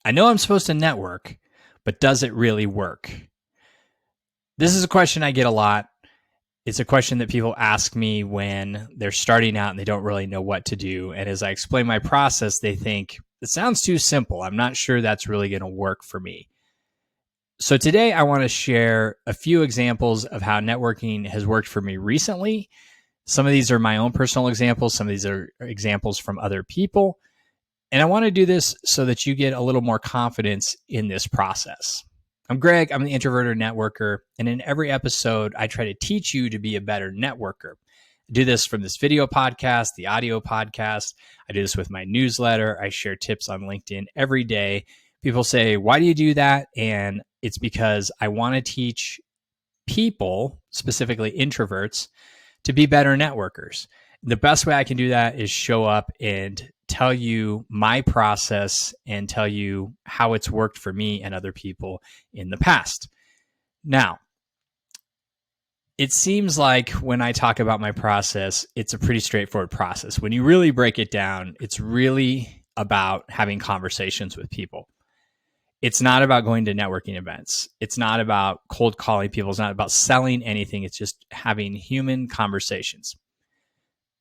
I know I'm supposed to network, but does it really work? This is a question I get a lot. It's a question that people ask me when they're starting out and they don't really know what to do. And as I explain my process, they think, it sounds too simple. I'm not sure that's really going to work for me. So today I want to share a few examples of how networking has worked for me recently. Some of these are my own personal examples. Some of these are examples from other people. And I want to do this so that you get a little more confidence in this process. I'm Greg. I'm the Introverted Networker. And in every episode, I try to teach you to be a better networker. I do this from this video podcast, the audio podcast. I do this with my newsletter. I share tips on LinkedIn every day. People say, why do you do that? And it's because I want to teach people, specifically introverts, to be better networkers. The best way I can do that is show up and tell you my process and tell you how it's worked for me and other people in the past. Now, it seems like when I talk about my process, it's a pretty straightforward process. When you really break it down, it's really about having conversations with people. It's not about going to networking events. It's not about cold calling people. It's not about selling anything. It's just having human conversations.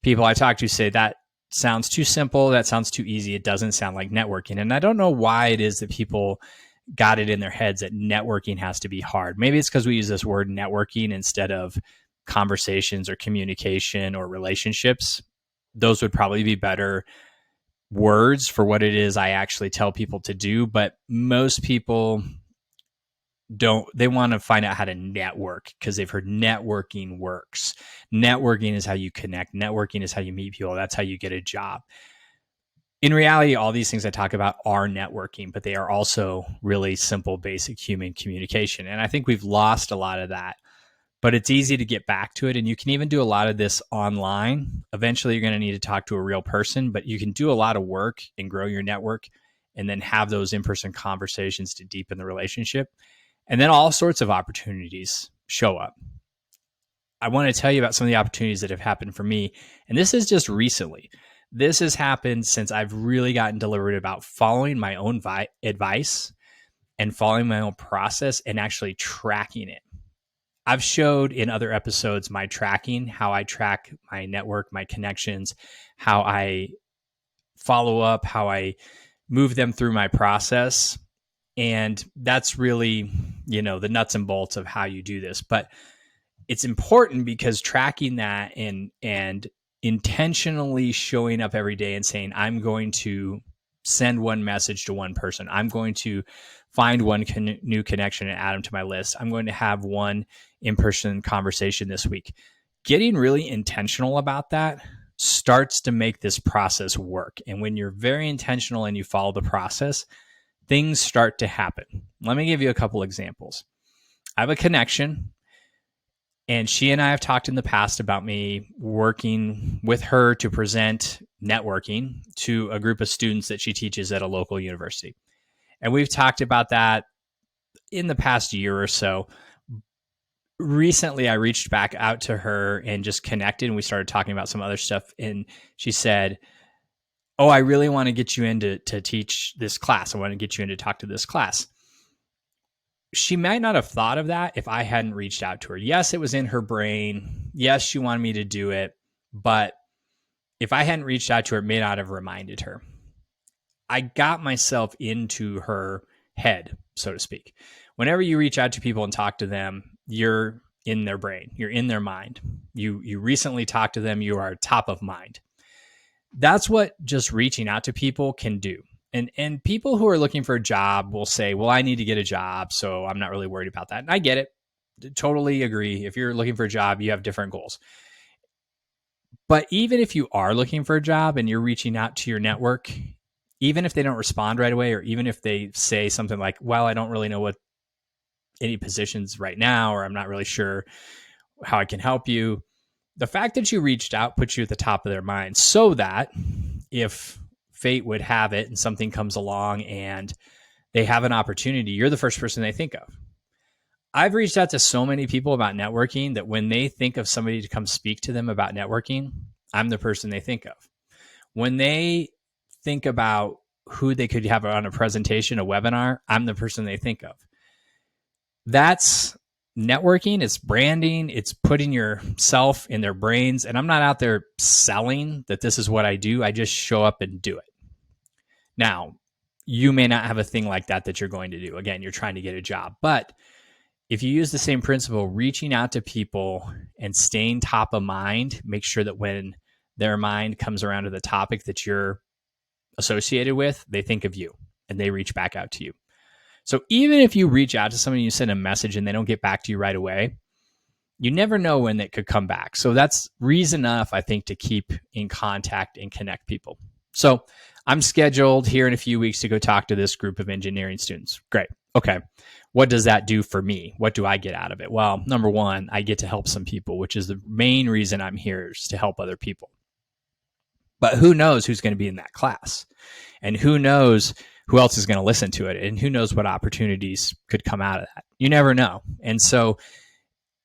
People I talk to say that sounds too simple. That sounds too easy. It doesn't sound like networking. And I don't know why it is that people got it in their heads that networking has to be hard. Maybe it's because we use this word networking instead of conversations or communication or relationships. Those would probably be better words for what it is I actually tell people to do. But most people they want to find out how to network because they've heard networking works. Networking is how you connect. Networking is how you meet people. That's how you get a job. In reality, all these things I talk about are networking, but they are also really simple, basic human communication. And I think we've lost a lot of that, but it's easy to get back to it. And you can even do a lot of this online. Eventually, you're going to need to talk to a real person, but you can do a lot of work and grow your network and then have those in-person conversations to deepen the relationship. And then all sorts of opportunities show up. I want to tell you about some of the opportunities that have happened for me. And this is just recently. This has happened since I've really gotten deliberate about following my own advice and following my own process and actually tracking it. I've showed in other episodes my tracking, how I track my network, my connections, how I follow up, how I move them through my process. And that's really, the nuts and bolts of how you do this. But it's important because tracking that and intentionally showing up every day and saying, I'm going to send one message to one person. I'm going to find one new connection and add them to my list. I'm going to have one in-person conversation this week. Getting really intentional about that starts to make this process work. And when you're very intentional and you follow the process, things start to happen. Let me give you a couple examples. I have a connection, and she and I have talked in the past about me working with her to present networking to a group of students that she teaches at a local university. And we've talked about that in the past year or so. Recently, I reached back out to her and just connected, and we started talking about some other stuff. And she said, oh, I really want to get you in to teach this class. I want to get you in to talk to this class. She might not have thought of that if I hadn't reached out to her. Yes, it was in her brain. Yes, she wanted me to do it. But if I hadn't reached out to her, it may not have reminded her. I got myself into her head, so to speak. Whenever you reach out to people and talk to them, you're in their brain. You're in their mind. You recently talked to them. You are top of mind. That's what just reaching out to people can do. And people who are looking for a job will say, well, I need to get a job, so I'm not really worried about that. And I get it. Totally agree. If you're looking for a job, you have different goals. But even if you are looking for a job and you're reaching out to your network, even if they don't respond right away, or even if they say something like, well, I don't really know what any positions right now, or I'm not really sure how I can help you. The fact that you reached out puts you at the top of their mind so that if fate would have it and something comes along and they have an opportunity, you're the first person they think of. I've reached out to so many people about networking that when they think of somebody to come speak to them about networking, I'm the person they think of. When they think about who they could have on a presentation, a webinar, I'm the person they think of. That's networking, it's branding, it's putting yourself in their brains. And I'm not out there selling that this is what I do. I just show up and do it. Now, you may not have a thing like that you're going to do. Again, you're trying to get a job. But if you use the same principle, reaching out to people and staying top of mind, make sure that when their mind comes around to the topic that you're associated with, they think of you and they reach back out to you. So even if you reach out to somebody, you send a message and they don't get back to you right away, you never know when it could come back. So that's reason enough, I think, to keep in contact and connect people. So I'm scheduled here in a few weeks to go talk to this group of engineering students. Great. Okay. What does that do for me? What do I get out of it? Well, number one, I get to help some people, which is the main reason I'm here, is to help other people. But who knows who's going to be in that class? And who knows who else is going to listen to it? And who knows what opportunities could come out of that? You never know. And so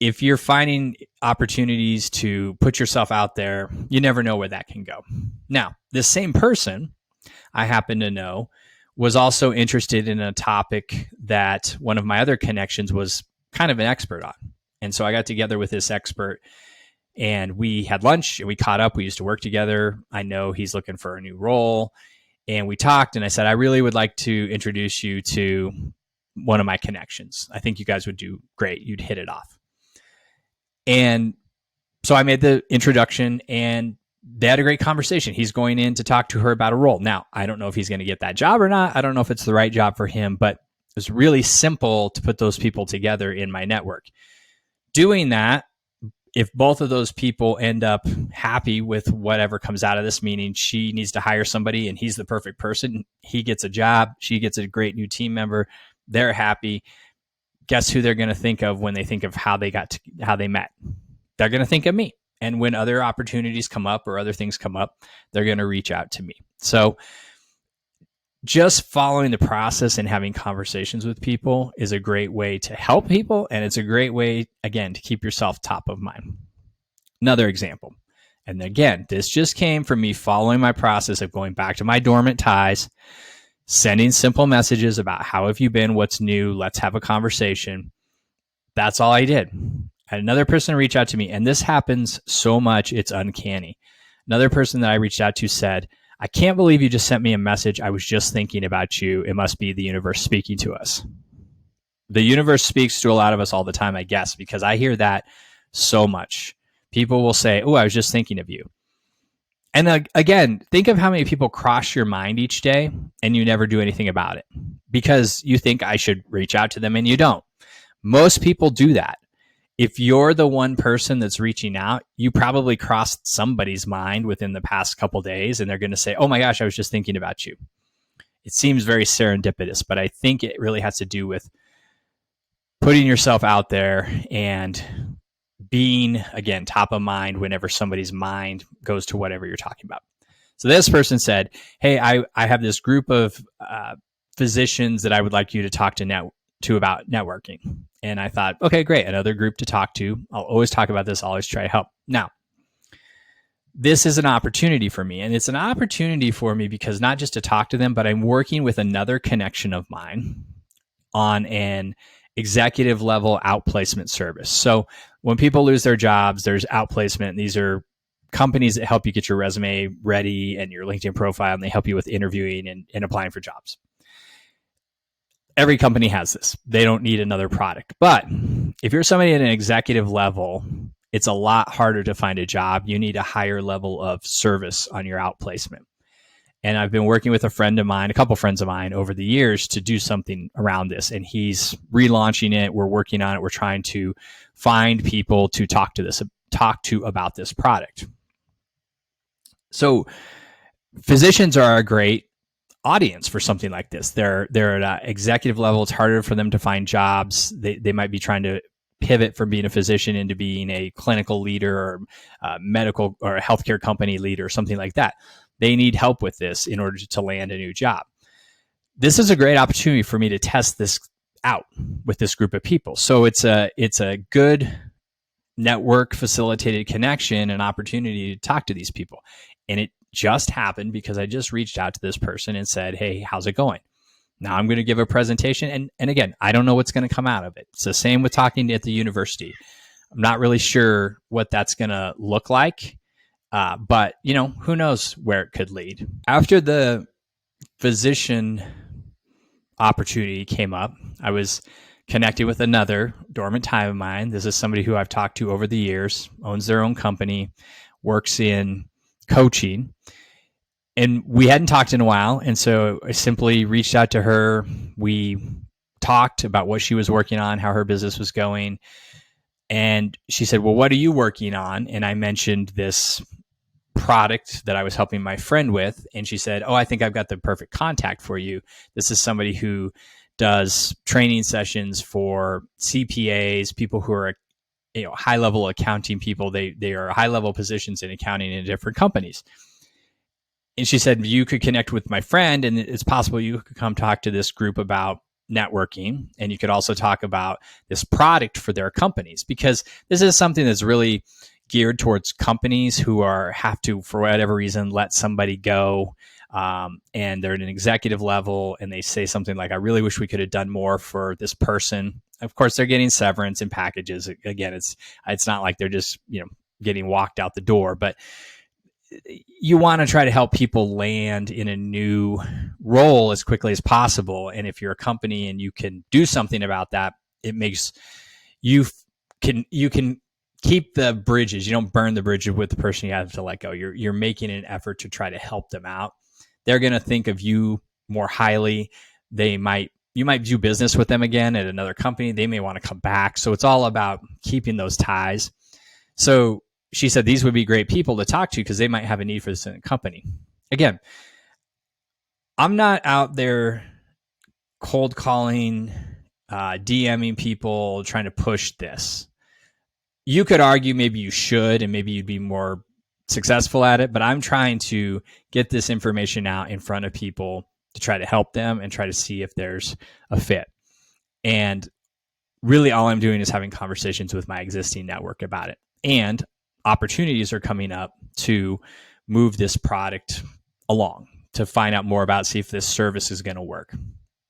if you're finding opportunities to put yourself out there, you never know where that can go. Now, this same person I happen to know was also interested in a topic that one of my other connections was kind of an expert on. And so I got together with this expert and we had lunch and we caught up. We used to work together. I know he's looking for a new role. And we talked and I said, I really would like to introduce you to one of my connections. I think you guys would do great. You'd hit it off. And so I made the introduction and they had a great conversation. He's going in to talk to her about a role. Now, I don't know if he's going to get that job or not. I don't know if it's the right job for him, but it was really simple to put those people together in my network. Doing that, if both of those people end up happy with whatever comes out of this, meaning she needs to hire somebody and he's the perfect person, he gets a job, she gets a great new team member, they're happy. Guess who they're going to think of when they think of how they met? They're going to think of me. And when other opportunities come up or other things come up, they're going to reach out to me. So just following the process and having conversations with people is a great way to help people. And it's a great way, again, to keep yourself top of mind. Another example. And again, this just came from me following my process of going back to my dormant ties, sending simple messages about how have you been, what's new, let's have a conversation. That's all I did. I had another person reach out to me, and this happens so much, it's uncanny. Another person that I reached out to said, I can't believe you just sent me a message. I was just thinking about you. It must be the universe speaking to us. The universe speaks to a lot of us all the time, I guess, because I hear that so much. People will say, oh, I was just thinking of you. And again, think of how many people cross your mind each day and you never do anything about it because you think I should reach out to them and you don't. Most people do that. If you're the one person that's reaching out, you probably crossed somebody's mind within the past couple of days and they're going to say, oh my gosh, I was just thinking about you. It seems very serendipitous, but I think it really has to do with putting yourself out there and being, again, top of mind whenever somebody's mind goes to whatever you're talking about. So this person said, hey, I have this group of physicians that I would like you to talk to about networking. And I thought, okay, great. Another group to talk to. I'll always talk about this. I'll always try to help. Now, this is an opportunity for me. And it's an opportunity for me because not just to talk to them, but I'm working with another connection of mine on an executive level outplacement service. So when people lose their jobs, there's outplacement. These are companies that help you get your resume ready and your LinkedIn profile, and they help you with interviewing and applying for jobs. Every company has this. They don't need another product. But if you're somebody at an executive level, it's a lot harder to find a job. You need a higher level of service on your outplacement. And I've been working with a couple friends of mine over the years to do something around this. And he's relaunching it. We're working on it. We're trying to find people to talk to about this product. So physicians are a great audience for something like this. They're at an executive level. It's harder for them to find jobs. They might be trying to pivot from being a physician into being a clinical leader or a medical or a healthcare company leader or something like that. They need help with this in order to land a new job. This is a great opportunity for me to test this out with this group of people. So it's a good network facilitated connection and opportunity to talk to these people. And just happened because I just reached out to this person and said, hey, how's it going? Now I'm going to give a presentation. And again, I don't know what's going to come out of it. It's the same with talking at the university. I'm not really sure what that's going to look like. But, who knows where it could lead. After the physician opportunity came up, I was connected with another dormant time of mine. This is somebody who I've talked to over the years, owns their own company, works in coaching. And we hadn't talked in a while. And so I simply reached out to her. We talked about what she was working on, how her business was going. And she said, well, what are you working on? And I mentioned this product that I was helping my friend with. And she said, oh, I think I've got the perfect contact for you. This is somebody who does training sessions for CPAs, people who are, high level accounting people. They are high level positions in accounting in different companies. And she said, you could connect with my friend, and it's possible you could come talk to this group about networking. And you could also talk about this product for their companies, because this is something that's really geared towards companies who have to, for whatever reason, let somebody go. And they're at an executive level and they say something like, I really wish we could have done more for this person. Of course, they're getting severance and packages. Again, it's not like they're just, getting walked out the door, but you want to try to help people land in a new role as quickly as possible. And if you're a company and you can do something about that, it makes you can keep the bridges. You don't burn the bridge with the person you have to let go. You're making an effort to try to help them out. They're going to think of you more highly. You might do business with them again at another company. They may want to come back. So it's all about keeping those ties. So she said these would be great people to talk to because they might have a need for this in a company. Again, I'm not out there cold calling, DMing people, trying to push this. You could argue maybe you should, and maybe you'd be more successful at it, but I'm trying to get this information out in front of people to try to help them and try to see if there's a fit. And really all I'm doing is having conversations with my existing network about it. And opportunities are coming up to move this product along, to find out more about, see if this service is going to work.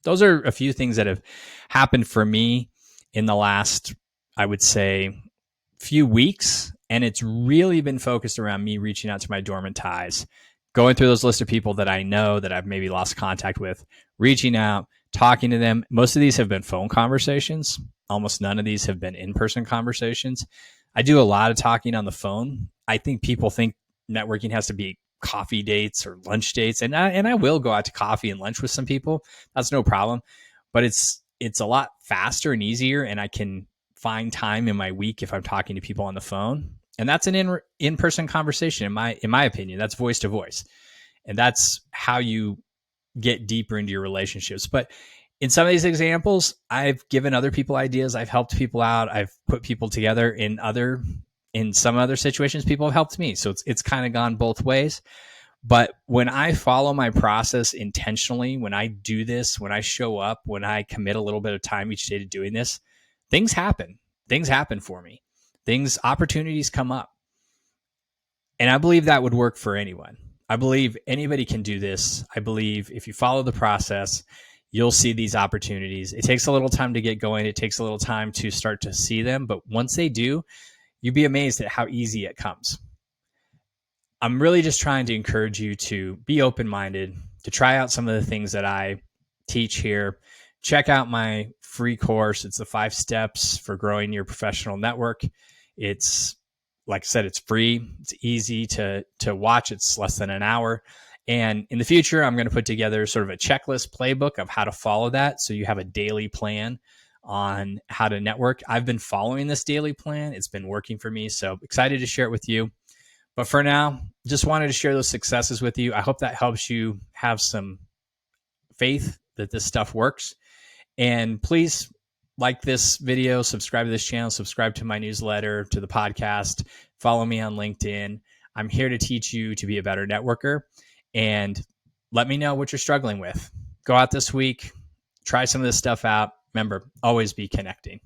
Those are a few things that have happened for me in the last, I would say, few weeks. And it's really been focused around me reaching out to my dormant ties, going through those list of people that I know that I've maybe lost contact with, reaching out, talking to them. Most of these have been phone conversations. Almost none of these have been in-person conversations. I do a lot of talking on the phone. I think people think networking has to be coffee dates or lunch dates. And I will go out to coffee and lunch with some people. That's no problem. But it's a lot faster and easier. And I can find time in my week if I'm talking to people on the phone. And that's an in-person conversation, in my opinion. That's voice to voice. And that's how you get deeper into your relationships. But in some of these examples, I've given other people ideas. I've helped people out. I've put people together in some other situations. People have helped me. So it's kind of gone both ways. But when I follow my process intentionally, when I do this, when I show up, when I commit a little bit of time each day to doing this, things happen. Things happen for me. Opportunities come up. And I believe that would work for anyone. I believe anybody can do this. I believe if you follow the process, you'll see these opportunities. It takes a little time to get going. It takes a little time to start to see them. But once they do, you'd be amazed at how easy it comes. I'm really just trying to encourage you to be open-minded, to try out some of the things that I teach here. Check out my free course. It's the 5 steps for growing your professional network. It's, like I said, it's free. It's easy to watch. It's less than an hour. And in the future, I'm going to put together sort of a checklist playbook of how to follow that. So you have a daily plan on how to network. I've been following this daily plan. It's been working for me. So excited to share it with you. But for now, just wanted to share those successes with you. I hope that helps you have some faith that this stuff works. And please like this video, subscribe to this channel, subscribe to my newsletter, to the podcast, follow me on LinkedIn. I'm here to teach you to be a better networker. And let me know what you're struggling with. Go out this week, try some of this stuff out. Remember, always be connecting.